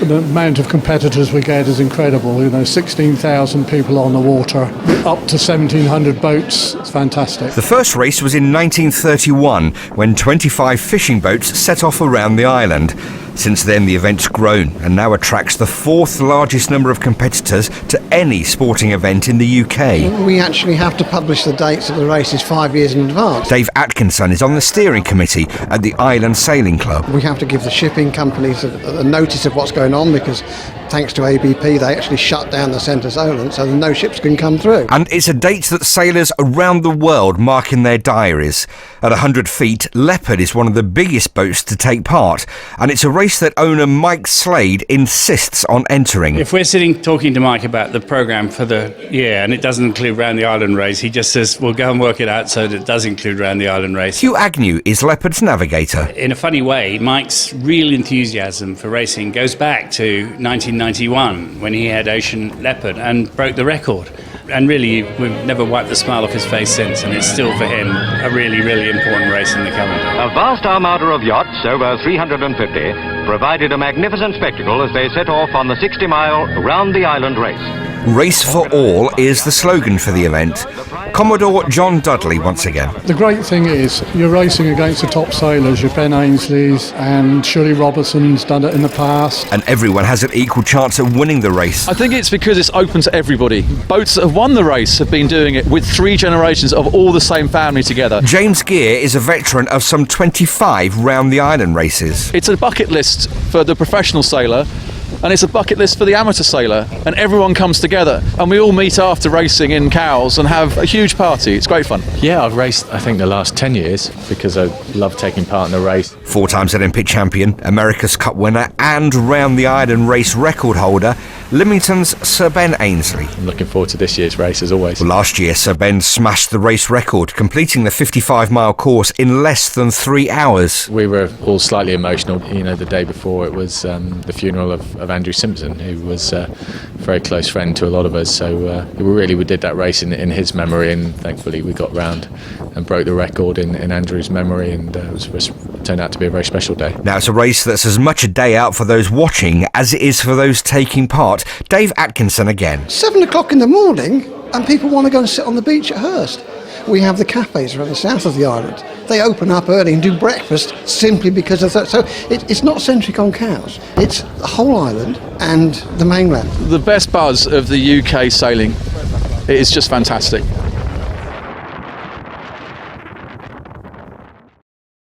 the amount of competitors we get is incredible. 16,000 people on the water, up to 1,700 boats. It's fantastic. The first race was in 1931, when 25 fishing boats set off around the island. Since then, the event's grown and now attracts the fourth largest number of competitors to any sporting event in the UK. We actually have to publish the dates of the races 5 years in advance. Dave Atkinson is on the steering committee at the Island Sailing Club. We have to give the shipping companies a notice of what's going on, because thanks to ABP, they actually shut down the centre Solent so that no ships can come through. And it's a date that sailors around the world mark in their diaries. At 100 feet, Leopard is one of the biggest boats to take part, and it's a race that owner Mike Slade insists on entering. If we're sitting talking to Mike about the programme for the year and it doesn't include round the island race, he just says, we'll go and work it out so that it does include round the island race. Hugh Agnew is Leopard's navigator. In a funny way, Mike's real enthusiasm for racing goes back to 1991, when he had Ocean Leopard and broke the record. And really, we've never wiped the smile off his face since, and it's still for him a really, really important race in the calendar. A vast armada of yachts, over 350, provided a magnificent spectacle as they set off on the 60-mile round the island race. Race for all is the slogan for the event. Commodore John Dudley once again. The great thing is you're racing against the top sailors, your Ben Ainsleys, and Shirley Robertson's done it in the past. And everyone has an equal chance of winning the race. I think it's because it's open to everybody. Boats that have won the race have been doing it with 3 generations of all the same family together. James Gear is a veteran of some 25 round the island races. It's a bucket list for the professional sailor, and it's a bucket list for the amateur sailor, and everyone comes together and we all meet after racing in Cowes and have a huge party. It's great fun. Yeah, I've raced I think the last 10 years because I love taking part in the race. 4 times Olympic champion, America's Cup winner and round the island race record holder, Lymington's Sir Ben Ainslie. I'm looking forward to this year's race as always. Last year Sir Ben smashed the race record, completing the 55-mile course in less than 3 hours. We were all slightly emotional. The day before it was the funeral of Andrew Simpson, who was a very close friend to a lot of us, so we did that race in his memory, and thankfully we got round and broke the record in Andrew's memory, and it turned out to be a very special day. Now it's a race that's as much a day out for those watching as it is for those taking part. Dave Atkinson again. 7 o'clock in the morning and people want to go and sit on the beach at Hurst. We have the cafes around the south of the island. They open up early and do breakfast simply because of that. So it's not centric on Cowes. It's the whole island and the mainland. The best buzz of the UK sailing. It is just fantastic.